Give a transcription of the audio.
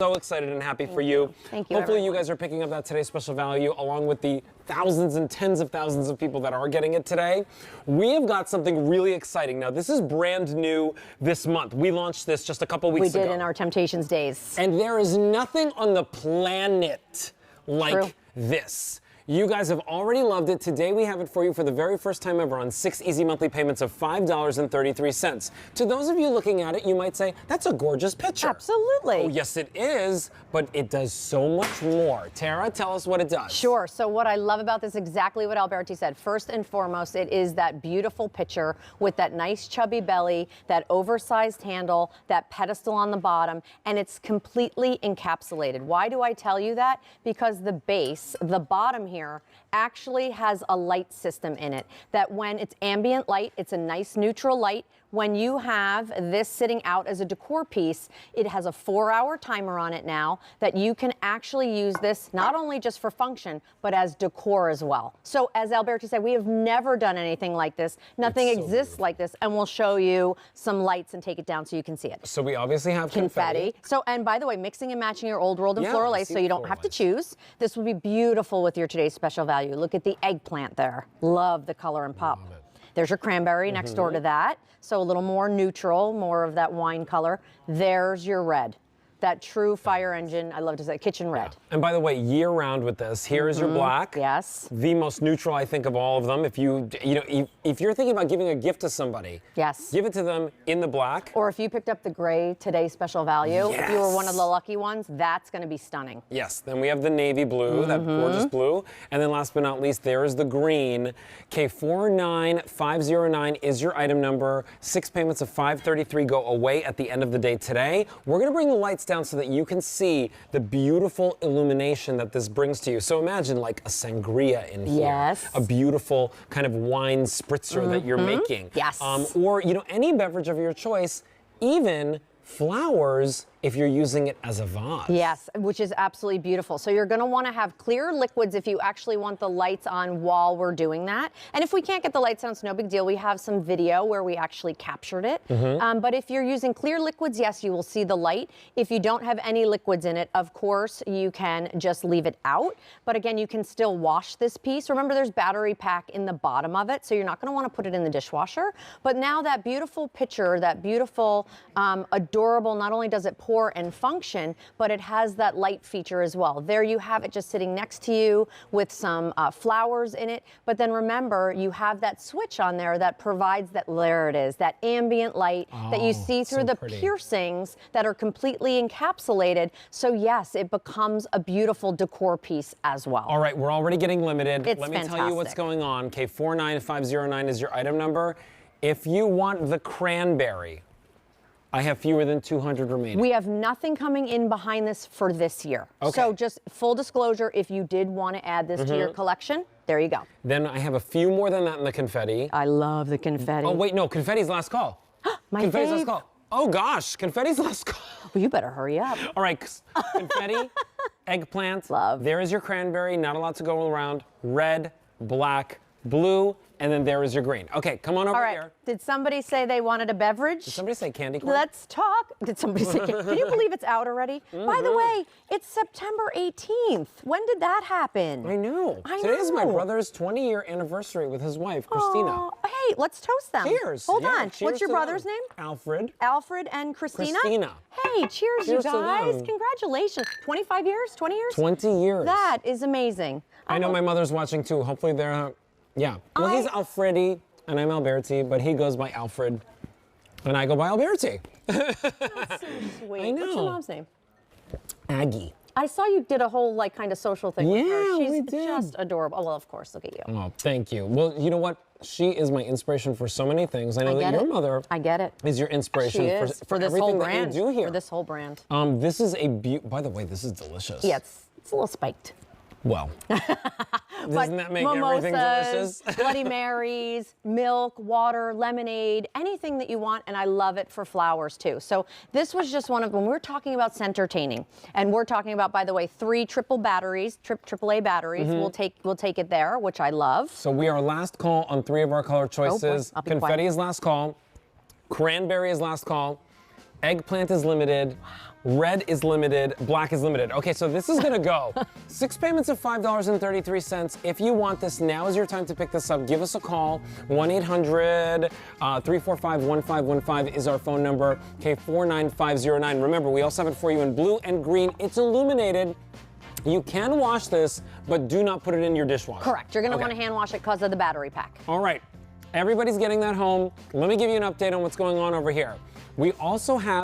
So excited and happy for you. Thank you. Hopefully everyone. you guys are picking up that today's special value along with the thousands and tens of thousands of people that are getting it today. We have got something really exciting. Now, this is brand new this month. We launched this just a couple weeks ago. We did in our Temp-tations days. And there is nothing on the planet like True. this. You guys have already loved it. Today we have it for you for the very first time ever on 6 easy monthly payments of $5.33. To those of you looking at it, you might say, that's a gorgeous picture. Absolutely. Oh, yes, it is, but it does so much more. Tara, tell us what it does. Sure. So what I love about this, exactly what Alberti said. First and foremost, it is that beautiful pitcher with that nice chubby belly, that oversized handle, that pedestal on the bottom, and it's completely encapsulated. Why do I tell you that? Because the base, the bottom here, actually has a light system in it that when it's ambient light, it's a nice neutral light. When you have this sitting out as a decor piece, it has a 4-hour timer on it now that you can actually use this not only just for function, but as decor as well. So as Alberti said, we have never done anything like this. Nothing exists like this, and we'll show you some lights and take it down so you can see it. So we obviously have confetti. So, and by the way, mixing and matching your old world and floral lace so you don't have to floral choose. This would be beautiful with your today's special value. Look at the eggplant there. Love the color and pop. There's your cranberry next door to that. So a little more neutral, more of that wine color. There's your red. That true fire engine, I love to say, kitchen red. And by the way, year round with this, here is your black. Yes. The most neutral, I think, of all of them. If if you're thinking about giving a gift to somebody, Yes. give it to them in the black. Or if you picked up the gray today's special value, if you were one of the Yes. lucky ones, that's going to be stunning. Yes, then we have the navy blue, that gorgeous blue. And then last but not least, there is the green. K49509 is your item number. 6 payments of $5.33 go away at the end of the day today. We're gonna bring the lights down so that you can see the beautiful illumination that this brings to you. So imagine like a sangria in here. Yes. A beautiful kind of wine spritzer that you're making. Yes. Or, any beverage of your choice, even flowers if you're using it as a vase. Yes, which is absolutely beautiful. So you're going to want to have clear liquids if you actually want the lights on while we're doing that. And if we can't get the lights on, it's no big deal. We have some video where we actually captured it. But if you're using clear liquids, yes, you will see the light. If you don't have any liquids in it, of course, you can just leave it out. But again, you can still wash this piece. Remember, there's battery pack in the bottom of it, so you're not going to want to put it in the dishwasher. But now that beautiful pitcher, that beautiful, adorable, not only does it pour and function, but it has that light feature as well. There you have it just sitting next to you with some flowers in it. But then remember, you have that switch on there that provides that, there it is, that ambient light that you see through the piercings that are completely encapsulated. So yes, it becomes a beautiful decor piece as well. All right, we're already getting limited. It's Let me tell you what's going on. K49509 is your item number. If you want the cranberry, I have fewer than 200 remaining. We have nothing coming in behind this for this year. Okay. So just full disclosure, if you did want to add this to your collection, there you go. Then I have a few more than that in the confetti. I love the confetti. Oh, wait, no, confetti's last call. My Confetti's last fave. call. Oh, gosh, confetti's last call. Well, you better hurry up. All right, confetti, eggplant. Love. There is your cranberry, not a lot to go around. Red, black, blue, and then there is your green. Okay, come on over All right. here. Did somebody say they wanted a beverage? Did somebody say candy corn? Let's talk. Did somebody say can you believe it's out already? By the way, it's September 18th. When did that happen? I know. I Today is my know. brother's 20-year anniversary with his wife, Christina. Aw, hey, let's toast them. Cheers. Hold Yeah, on. cheers What's your to brother's them. name? Alfred. Alfred and Christina? Christina. Hey, cheers, you Cheers to guys. them. Congratulations. 25 years? 20 years? 20 years. That is amazing. I know my mother's watching too. Hopefully they're, yeah. Well, he's Alfredi and I'm Alberti, but he goes by Alfred and I go by Alberti. That's so sweet. I know. What's your mom's name? Aggie. I saw you did a whole kind of social thing with her. Yeah, She's we did. just adorable. Oh, well, of course. Look at you. Oh, thank you. Well, you know what? She is my inspiration for so many things. I know get that your it. mother I get it. is your inspiration She is. for this everything whole that brand. you do here. For this whole brand. This is by the way, this is delicious. Yeah, it's a little spiked. Well, doesn't that make everything mimosas, delicious? Bloody Marys, milk, water, lemonade, anything that you want, and I love it for flowers too. So this was just one of, when we're talking about center-taining, and we're talking about, by the way, 3 triple batteries, AAA batteries, we'll take it there, which I love. So we are last call on 3 of our color choices. I'll be Confetti quiet. is last call. Cranberry is last call. Eggplant is limited. Red is limited, black is limited. Okay, so this is gonna go. 6 payments of $5.33. If you want this, now is your time to pick this up. Give us a call. 1-800-345-1515 is our phone number. Okay, 49509. Remember, we also have it for you in blue and green. It's illuminated. You can wash this, but do not put it in your dishwasher. Correct. You're gonna want to hand wash it because of the battery pack. All right, everybody's getting that home. Let me give you an update on what's going on over here. We also have